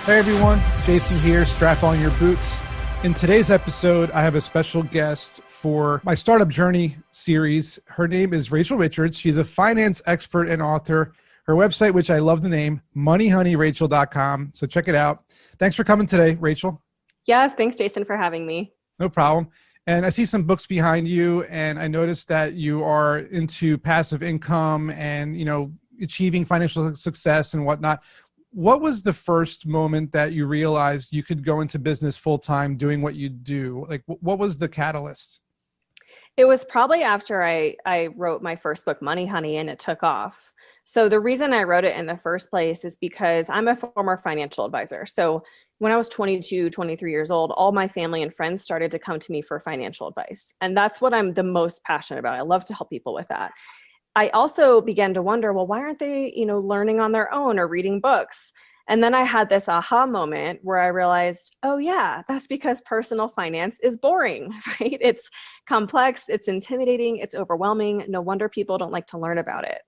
Hey everyone, Jason here, strap on your boots. In today's episode, I have a special guest for my Startup Journey series. Her name is Rachel Richards. She's a finance expert and author. Her website, which I love the name, moneyhoneyrachel.com. So check it out. Thanks for coming today, Rachel. Yes, thanks Jason for having me. No problem. And I see some books behind you, and I noticed that you are into passive income and, achieving financial success and whatnot. What was the first moment that you realized you could go into business full-time doing what you do? Like, what was the catalyst? It was probably after I wrote my first book, Money Honey, and it took off. So the reason I wrote it in the first place is because I'm a former financial advisor. So when I was 22, 23 years old, all my family and friends started to come to me for financial advice. And that's what I'm the most passionate about. I love to help people with that. I also began to wonder, well, why aren't they, learning on their own or reading books? And then I had this aha moment where I realized, oh yeah, that's because personal finance is boring, right? It's complex, it's intimidating, it's overwhelming. No wonder people don't like to learn about it.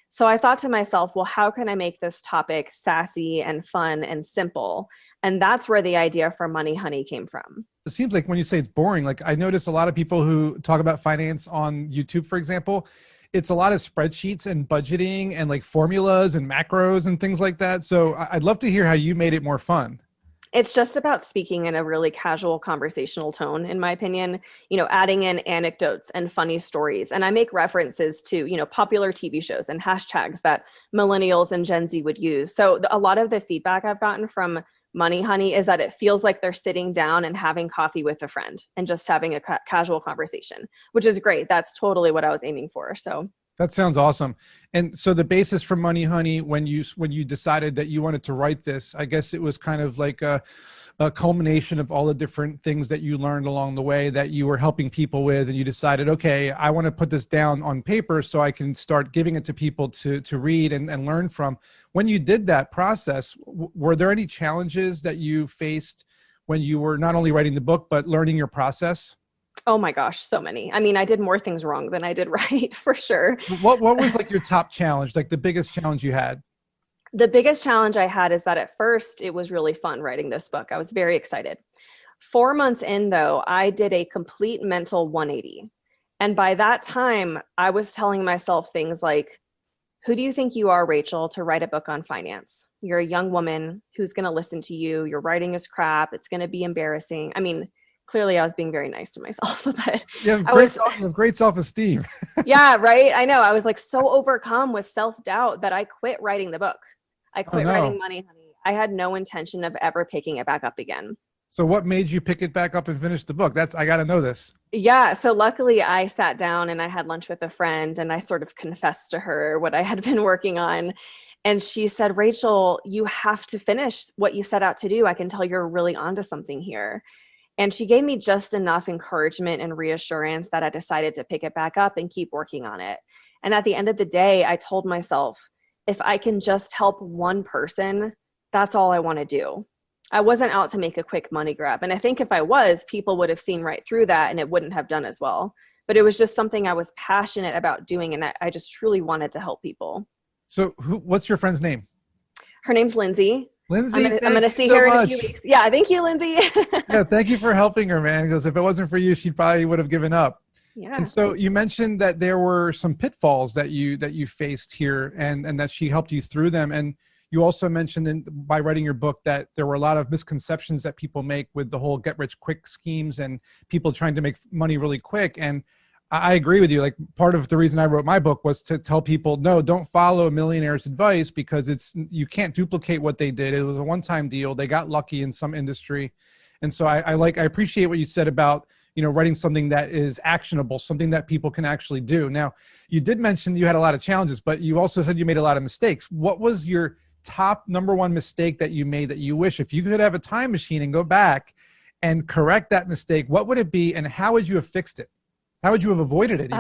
So I thought to myself, well, how can I make this topic sassy and fun and simple? And that's where the idea for Money Honey came from. It seems like when you say it's boring, like I notice a lot of people who talk about finance on YouTube, for example, it's a lot of spreadsheets and budgeting and like formulas and macros and things like that. So I'd love to hear how you made it more fun. It's just about speaking in a really casual conversational tone, in my opinion, adding in anecdotes and funny stories. And I make references to, popular TV shows and hashtags that millennials and Gen Z would use. So a lot of the feedback I've gotten from Money Honey is that it feels like they're sitting down and having coffee with a friend and just having a casual conversation, which is great. That's totally what I was aiming for. So that sounds awesome. And so the basis for Money Honey, when you decided that you wanted to write this, I guess it was kind of like a culmination of all the different things that you learned along the way that you were helping people with, and you decided, okay, I want to put this down on paper so I can start giving it to people to read and learn from. When you did that process, were there any challenges that you faced when you were not only writing the book, but learning your process? Oh my gosh, so many. I mean, I did more things wrong than I did right, for sure. What was like your top challenge, like the biggest challenge you had? The biggest challenge I had is that at first it was really fun writing this book. I was very excited. 4 months in though, I did a complete mental 180. And by that time, I was telling myself things like, who do you think you are, Rachel, to write a book on finance? You're a young woman. Who's going to listen to you? Your writing is crap. It's going to be embarrassing. I mean, clearly I was being very nice to myself, but you have great self-esteem. Yeah, right. I know. I was like so overcome with self-doubt that I quit writing the book. I quit writing Money Honey. I had no intention of ever picking it back up again. So what made you pick it back up and finish the book? I got to know this. Yeah. So luckily I sat down and I had lunch with a friend and I sort of confessed to her what I had been working on. And she said, Rachel, you have to finish what you set out to do. I can tell you're really onto something here. And she gave me just enough encouragement and reassurance that I decided to pick it back up and keep working on it. And at the end of the day, I told myself, if I can just help one person, that's all I want to do. I wasn't out to make a quick money grab. And I think if I was, people would have seen right through that and it wouldn't have done as well. But it was just something I was passionate about doing. And I just truly wanted to help people. So what's your friend's name? Her name's Lindsay. Lindsay, I'm going to see her in a few weeks. Yeah, thank you, Lindsay. Yeah, thank you for helping her, man. Because if it wasn't for you, she probably would have given up. Yeah. And so you mentioned that there were some pitfalls that you faced here, and that she helped you through them. And you also mentioned by writing your book that there were a lot of misconceptions that people make with the whole get-rich-quick schemes and people trying to make money really quick. And I agree with you. Like, part of the reason I wrote my book was to tell people, no, don't follow a millionaire's advice, because you can't duplicate what they did. It was a one-time deal. They got lucky in some industry. And so I appreciate what you said about, writing something that is actionable, something that people can actually do. Now, you did mention you had a lot of challenges, but you also said you made a lot of mistakes. What was your top number one mistake that you made that you wish, if you could have a time machine and go back and correct that mistake, what would it be, and how would you have fixed it? How would you have avoided it?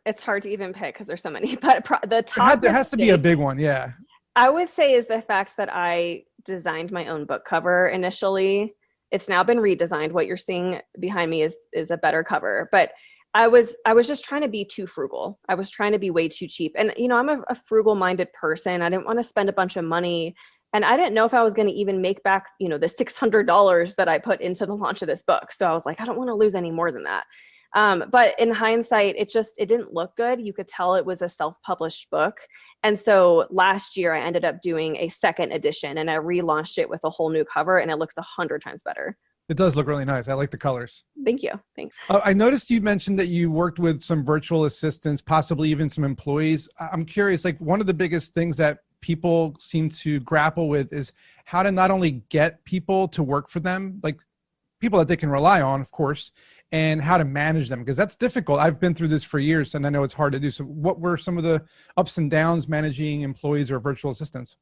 It's hard to even pick because there's so many, but the top there has to be a big one. Yeah. I would say is the fact that I designed my own book cover initially. It's now been redesigned. What you're seeing behind me is a better cover, but I was just trying to be too frugal. I was trying to be way too cheap. And, I'm a frugal minded person. I didn't want to spend a bunch of money And I didn't know if I was going to even make back, the $600 that I put into the launch of this book. So I was like, I don't want to lose any more than that. But in hindsight, it didn't look good. You could tell it was a self-published book. And so last year I ended up doing a second edition, and I relaunched it with a whole new cover, and it looks 100 times better. It does look really nice. I like the colors. Thank you. Thanks. I noticed you mentioned that you worked with some virtual assistants, possibly even some employees. I'm curious, like one of the biggest things that people seem to grapple with is how to not only get people to work for them, like people that they can rely on, of course, and how to manage them, because that's difficult. I've been through this for years and I know it's hard to do. So what were some of the ups and downs managing employees or virtual assistants?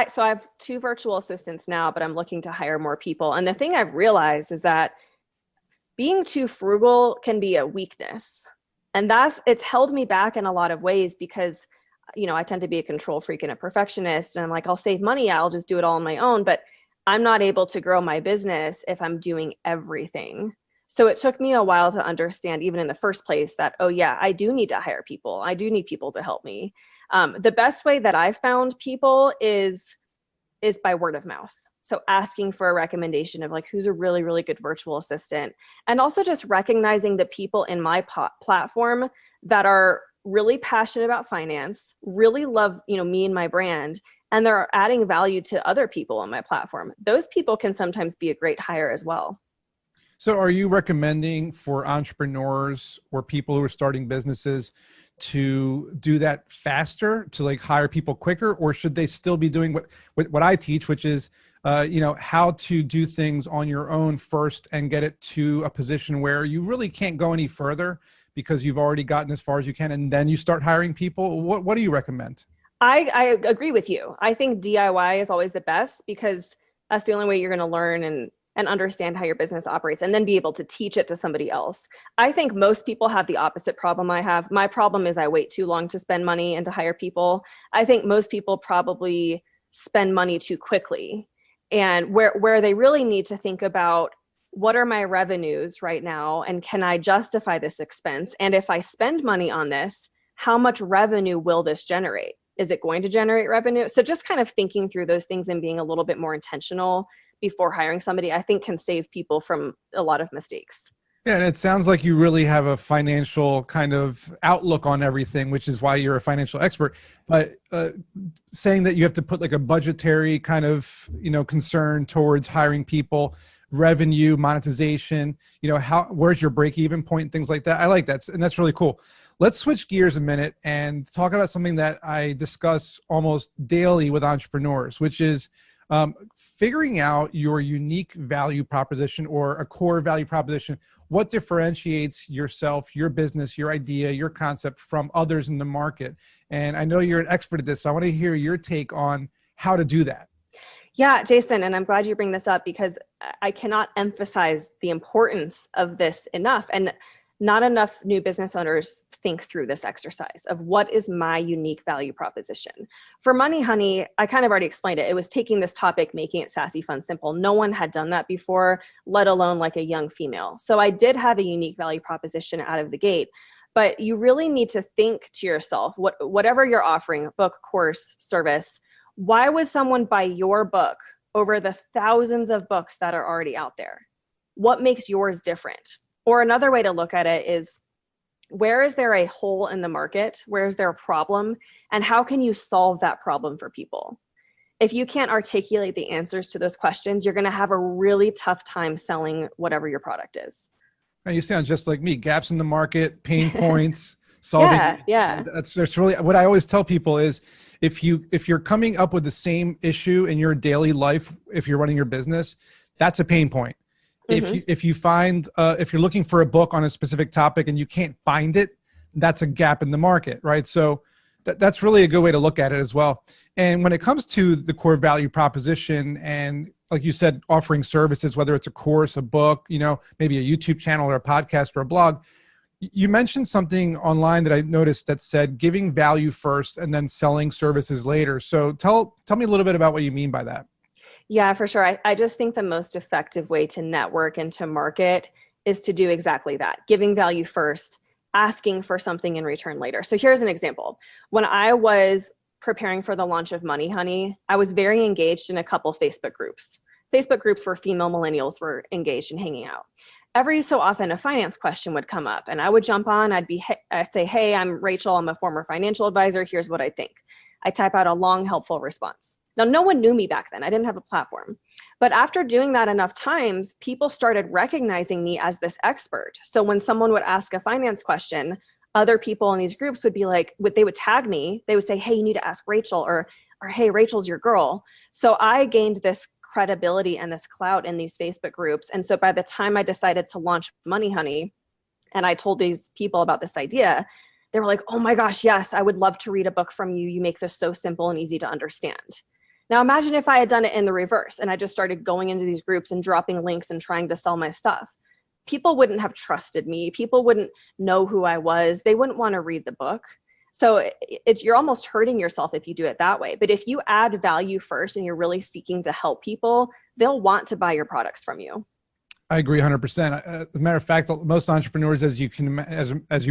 So I have 2 virtual assistants now, but I'm looking to hire more people. And the thing I've realized is that being too frugal can be a weakness. And it's held me back in a lot of ways because, I tend to be a control freak and a perfectionist. And I'm like, I'll save money. I'll just do it all on my own. But I'm not able to grow my business if I'm doing everything. So it took me a while to understand, even in the first place, that, oh yeah, I do need to hire people. I do need people to help me. The best way that I've found people is by word of mouth. So asking for a recommendation of like, who's a really, really good virtual assistant, and also just recognizing the people in my platform that are really passionate about finance, really love, me and my brand, and they're adding value to other people on my platform. Those people can sometimes be a great hire as well. So are you recommending for entrepreneurs or people who are starting businesses to do that faster, to like hire people quicker, or should they still be doing what I teach, which is, how to do things on your own first and get it to a position where you really can't go any further because you've already gotten as far as you can, and then you start hiring people? What do you recommend? I agree with you. I think DIY is always the best because that's the only way you're going to learn and understand how your business operates, and then be able to teach it to somebody else. I think most people have the opposite problem I have. My problem is I wait too long to spend money and to hire people. I think most people probably spend money too quickly, and where they really need to think about, what are my revenues right now, and can I justify this expense? And if I spend money on this, how much revenue will this generate? Is it going to generate revenue? So just kind of thinking through those things and being a little bit more intentional before hiring somebody, I think can save people from a lot of mistakes. Yeah, and it sounds like you really have a financial kind of outlook on everything, which is why you're a financial expert. But saying that you have to put like a budgetary kind of, concern towards hiring people, revenue, monetization, where's your break-even point, things like that. I like that, and that's really cool. Let's switch gears a minute and talk about something that I discuss almost daily with entrepreneurs, which is figuring out your unique value proposition or a core value proposition. What differentiates yourself, your business, your idea, your concept from others in the market? And I know you're an expert at this, so I want to hear your take on how to do that. Yeah, Jason, and I'm glad you bring this up because I cannot emphasize the importance of this enough. And not enough new business owners think through this exercise of what is my unique value proposition. For Money Honey, I kind of already explained it. It was taking this topic, making it sassy, fun, simple. No one had done that before, let alone like a young female. So I did have a unique value proposition out of the gate, but you really need to think to yourself, whatever you're offering, book, course, service, why would someone buy your book over the thousands of books that are already out there? What makes yours different? Or another way to look at it is, where is there a hole in the market? Where is there a problem? And how can you solve that problem for people? If you can't articulate the answers to those questions, you're going to have a really tough time selling whatever your product is. You sound just like me. Gaps in the market, pain points, solving. Yeah. That's really what I always tell people is, if you're coming up with the same issue in your daily life, if you're running your business, that's a pain point. Mm-hmm. If you find, if you're looking for a book on a specific topic and you can't find it, that's a gap in the market, right? So that's really a good way to look at it as well. And when it comes to the core value proposition, and like you said, offering services, whether it's a course, a book, maybe a YouTube channel or a podcast or a blog, you mentioned something online that I noticed that said giving value first and then selling services later. So tell me a little bit about what you mean by that. Yeah, for sure. I just think the most effective way to network and to market is to do exactly that. Giving value first, asking for something in return later. So here's an example. When I was preparing for the launch of Money Honey, I was very engaged in a couple Facebook groups. Facebook groups where female millennials were engaged and hanging out. Every so often a finance question would come up and I would jump on. I'd say, hey, I'm Rachel. I'm a former financial advisor. Here's what I think. I type out a long, helpful response. Now, no one knew me back then. I didn't have a platform. But after doing that enough times, people started recognizing me as this expert. So when someone would ask a finance question, other people in these groups would be like, they would tag me. They would say, hey, you need to ask Rachel, or hey, Rachel's your girl. So I gained this credibility and this clout in these Facebook groups. And so by the time I decided to launch Money Honey, and I told these people about this idea, they were like, oh my gosh, yes, I would love to read a book from you. You make this so simple and easy to understand. Now imagine if I had done it in the reverse and I just started going into these groups and dropping links and trying to sell my stuff. People wouldn't have trusted me. People wouldn't know who I was. They wouldn't want to read the book. So you're almost hurting yourself if you do it that way. But if you add value first and you're really seeking to help people, they'll want to buy your products from you. I agree 100%. As a matter of fact, most entrepreneurs, as you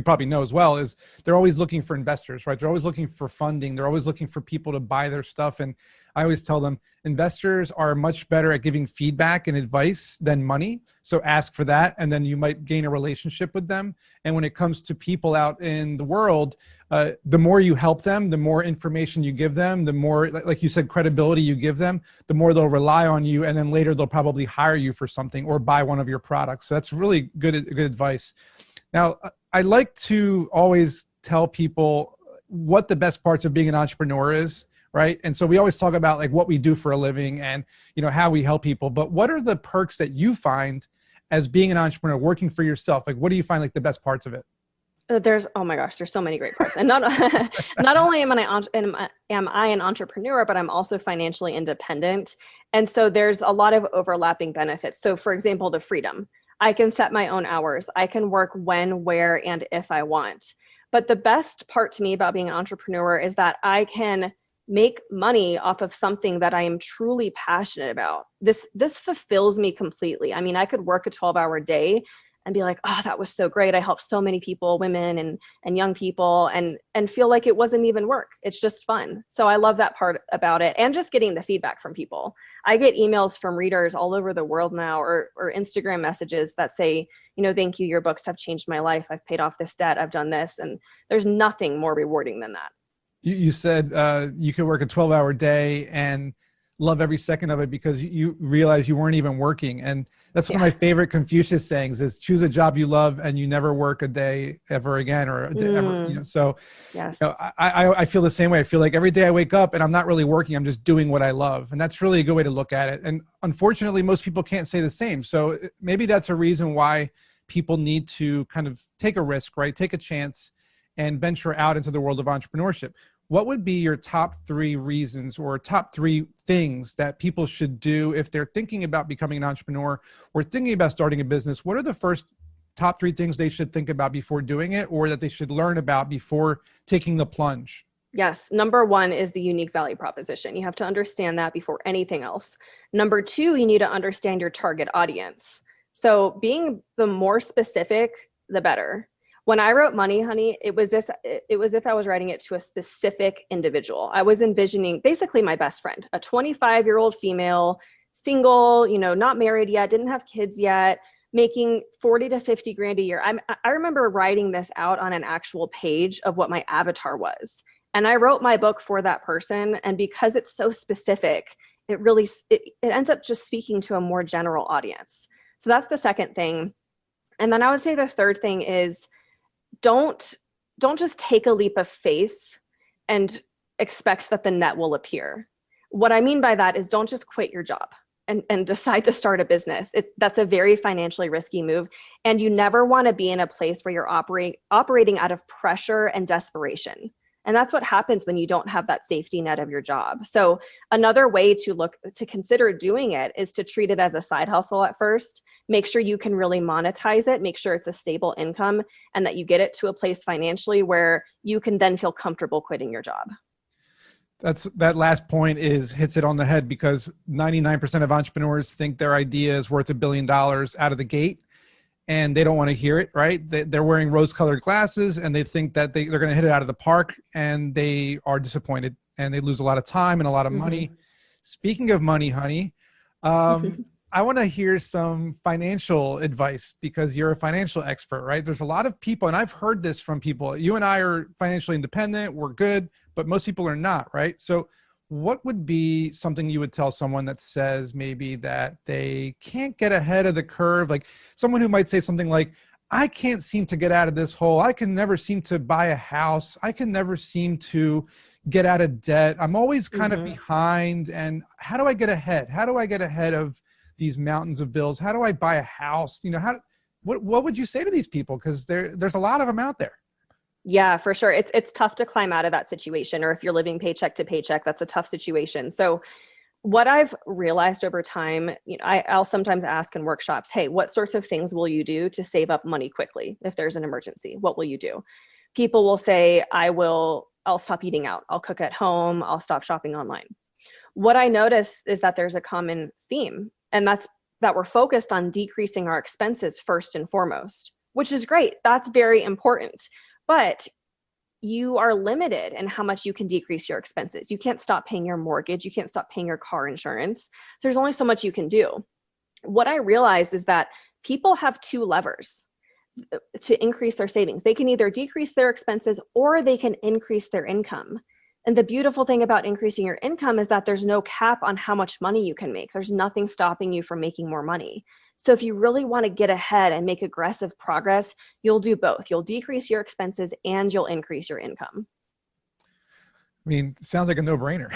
probably know as well, is they're always looking for investors, right? They're always looking for funding. They're always looking for people to buy their stuff. And I always tell them investors are much better at giving feedback and advice than money. So ask for that, and then you might gain a relationship with them. And when it comes to people out in the world, the more you help them, the more information you give them, the more, like you said, credibility you give them, the more they'll rely on you. And then later they'll probably hire you for something or buy one of your products. So that's really good advice. Now, I like to always tell people what the best parts of being an entrepreneur is, right? And so we always talk about like what we do for a living and, you know, how we help people. But what are the perks that you find as being an entrepreneur, working for yourself? Like, what do you find like the best parts of it? Oh my gosh, there's so many great parts. And not only am I an entrepreneur, but I'm also financially independent. And so there's a lot of overlapping benefits. So for example, the freedom. I can set my own hours. I can work when, where, and if I want. But the best part to me about being an entrepreneur is that I can make money off of something that I am truly passionate about. This fulfills me completely. I mean, I could work a 12-hour day and be like, oh, that was so great. I helped so many people, women and young people, and feel like it wasn't even work. It's just fun. So I love that part about it, and just getting the feedback from people. I get emails from readers all over the world now, or Instagram messages that say, you know, thank you, your books have changed my life. I've paid off this debt. I've done this. And there's nothing more rewarding than that. You said you could work a 12-hour day and love every second of it because you realize you weren't even working. And that's one of my favorite Confucius sayings is choose a job you love and you never work a day ever again, or a day ever, you know. So yes. You know, I feel the same way. I feel like every day I wake up and I'm not really working, I'm just doing what I love. And that's really a good way to look at it. And unfortunately, most people can't say the same. So maybe that's a reason why people need to kind of take a risk, right? Take a chance and venture out into the world of entrepreneurship. What would be your top 3 reasons or top 3 things that people should do if they're thinking about becoming an entrepreneur or thinking about starting a business? What are the first top 3 things they should think about before doing it, or that they should learn about before taking the plunge? Yes. Number 1 is the unique value proposition. You have to understand that before anything else. Number 2, you need to understand your target audience. So being the more specific, the better. When I wrote Money Honey, it was if I was writing it to a specific individual. I was envisioning basically my best friend, a 25-year-old female, single, you know, not married yet, didn't have kids yet, making 40 to 50 grand a year. I remember writing this out on an actual page of what my avatar was. And I wrote my book for that person. And because it's so specific, it ends up just speaking to a more general audience. So that's the second thing. And then I would say the third thing is, don't just take a leap of faith and expect that the net will appear. What I mean by that is don't just quit your job and decide to start a business. That's a very financially risky move. And you never want to be in a place where you're operating out of pressure and desperation. And that's what happens when you don't have that safety net of your job. So another way to consider doing it is to treat it as a side hustle at first. Make sure you can really monetize it, make sure it's a stable income, and that you get it to a place financially where you can then feel comfortable quitting your job. That last point hits it on the head, because 99% of entrepreneurs think their idea is worth $1 billion out of the gate. And they don't want to hear it, right? They're wearing rose-colored glasses and they think that they're going to hit it out of the park, and they are disappointed. and they lose a lot of time and a lot of money. Speaking of money, honey, I want to hear some financial advice because you're a financial expert, right? There's a lot of people, and I've heard this from people. You and I are financially independent. We're good, but most people are not, right? So what would be something you would tell someone that says maybe that they can't get ahead of the curve? Like someone who might say something like, I can't seem to get out of this hole. I can never seem to buy a house. I can never seem to get out of debt. I'm always kind of behind. And how do I get ahead? How do I get ahead of these mountains of bills? How do I buy a house? You know, what would you say to these people? Because there's a lot of them out there. Yeah, for sure. It's tough to climb out of that situation, or if you're living paycheck to paycheck, that's a tough situation. So what I've realized over time, you know, I'll sometimes ask in workshops, hey, what sorts of things will you do to save up money quickly if there's an emergency? What will you do? People will say, I'll stop eating out. I'll cook at home. I'll stop shopping online. What I notice is that there's a common theme, and that's that we're focused on decreasing our expenses first and foremost, which is great. That's very important. But you are limited in how much you can decrease your expenses. You can't stop paying your mortgage. You can't stop paying your car insurance. There's only so much you can do. What I realized is that people have two levers to increase their savings. They can either decrease their expenses or they can increase their income. And the beautiful thing about increasing your income is that there's no cap on how much money you can make. There's nothing stopping you from making more money. So if you really want to get ahead and make aggressive progress, you'll do both. You'll decrease your expenses and you'll increase your income. I mean, it sounds like a no-brainer.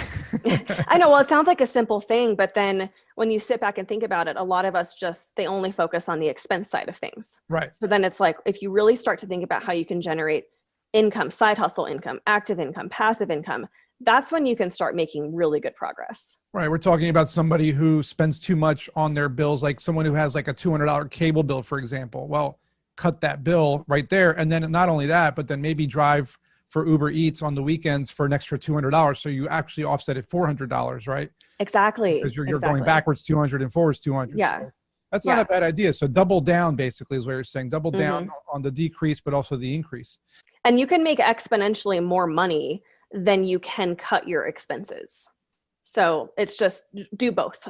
I know. Well, it sounds like a simple thing, but then when you sit back and think about it, a lot of us they only focus on the expense side of things. Right. So then it's like, if you really start to think about how you can generate income, side hustle income, active income, passive income, that's when you can start making really good progress. Right. We're talking about somebody who spends too much on their bills, like someone who has like a $200 cable bill, for example. Well, cut that bill right there. And then not only that, but then maybe drive for Uber Eats on the weekends for an extra $200. So you actually offset it $400, right? Exactly. Because you're going backwards 200 and forwards 200. Yeah. So that's not a bad idea. So double down basically is what you're saying. Double down on the decrease, but also the increase. And you can make exponentially more money than you can cut your expenses. So it's just do both.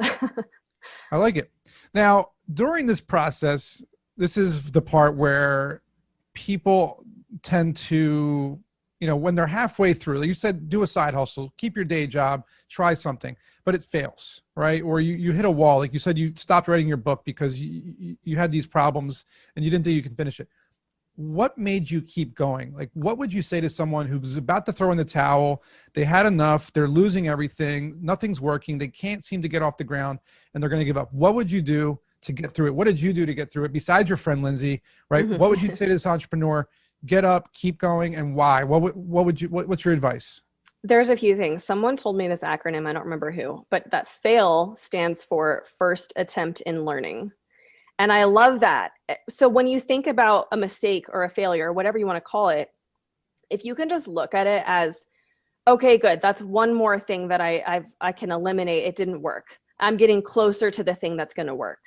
I like it. Now, during this process, this is the part where people tend to, you know, when they're halfway through, like you said, do a side hustle, keep your day job, try something, but it fails, right? Or you hit a wall. Like you said, you stopped writing your book because you had these problems and you didn't think you could finish it. What made you keep going? Like, what would you say to someone who's about to throw in the towel? They had enough. They're losing everything. Nothing's working. They can't seem to get off the ground and they're going to give up. What would you do to get through it? What did you do to get through it besides your friend, Lindsay, right? What would you say to this entrepreneur? Get up, keep going, and why? What's your advice? There's a few things. Someone told me this acronym, I don't remember who, but that FAIL stands for first attempt in learning. And I love that. So when you think about a mistake or a failure, whatever you want to call it, if you can just look at it as, okay, good, that's one more thing that I can eliminate. It didn't work. I'm getting closer to the thing that's going to work.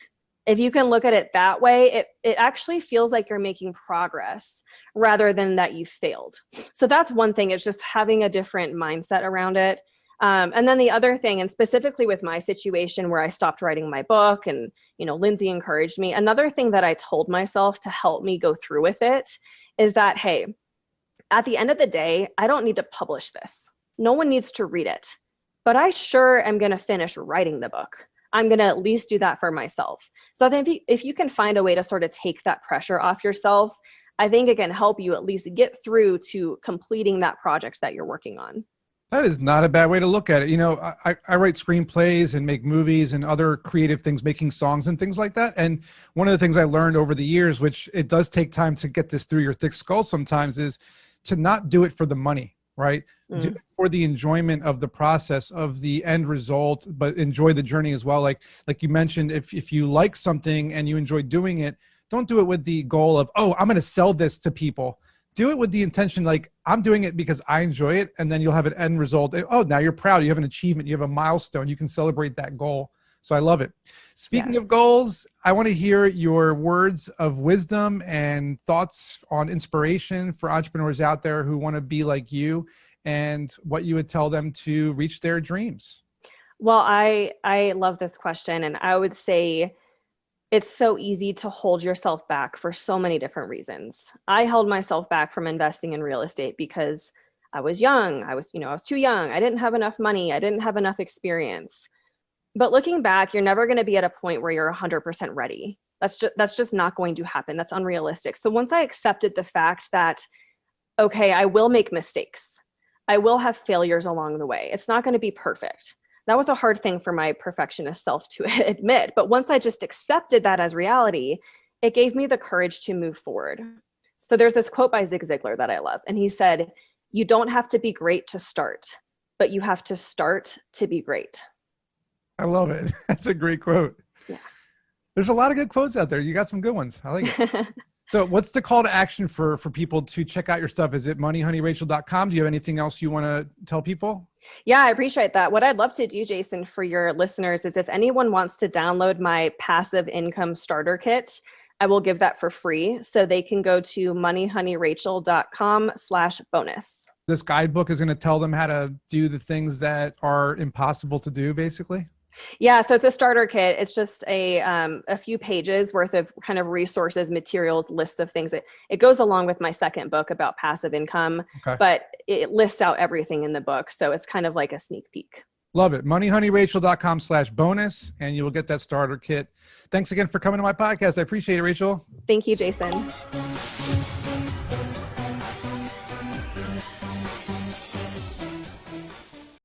If you can look at it that way, it actually feels like you're making progress rather than that you failed. So that's one thing. It's just having a different mindset around it. And then the other thing, and specifically with my situation where I stopped writing my book and, you know, Lindsay encouraged me, another thing that I told myself to help me go through with it is that, hey, at the end of the day, I don't need to publish this. No one needs to read it, but I sure am going to finish writing the book. I'm going to at least do that for myself. So I think if you can find a way to sort of take that pressure off yourself, I think it can help you at least get through to completing that project that you're working on. That is not a bad way to look at it. You know, I write screenplays and make movies and other creative things, making songs and things like that. And one of the things I learned over the years, which it does take time to get this through your thick skull sometimes, is to not do it for the money, right? Do it for the enjoyment of the process, of the end result, but enjoy the journey as well. Like you mentioned, if you like something and you enjoy doing it, don't do it with the goal of, oh, I'm going to sell this to people. Do it with the intention, like, I'm doing it because I enjoy it. And then you'll have an end result. Oh, now you're proud. You have an achievement. You have a milestone. You can celebrate that goal. So I love it. Speaking of goals, I want to hear your words of wisdom and thoughts on inspiration for entrepreneurs out there who want to be like you and what you would tell them to reach their dreams. Well, I love this question. And I would say it's so easy to hold yourself back for so many different reasons. I held myself back from investing in real estate because I was young. I was too young. I didn't have enough money. I didn't have enough experience. But looking back, you're never going to be at a point where you're 100% ready. That's just not going to happen. That's unrealistic. So once I accepted the fact that, okay, I will make mistakes. I will have failures along the way. It's not going to be perfect. That was a hard thing for my perfectionist self to admit. But once I just accepted that as reality, it gave me the courage to move forward. So there's this quote by Zig Ziglar that I love. And he said, "You don't have to be great to start, but you have to start to be great." I love it. That's a great quote. Yeah. There's a lot of good quotes out there. You got some good ones. I like it. So what's the call to action for people to check out your stuff? Is it moneyhoneyrachel.com? Do you have anything else you want to tell people? Yeah, I appreciate that. What I'd love to do, Jason, for your listeners is if anyone wants to download my passive income starter kit, I will give that for free. So they can go to moneyhoneyrachel.com/bonus. This guidebook is going to tell them how to do the things that are impossible to do, basically? Yeah, so it's a starter kit. It's just a few pages worth of kind of resources, materials, lists of things. It goes along with my second book about passive income, Okay. But it lists out everything in the book. So it's kind of like a sneak peek. Love it. moneyhoneyrachel.com/bonus, and you will get that starter kit. Thanks again for coming to my podcast. I appreciate it, Rachel. Thank you, Jason.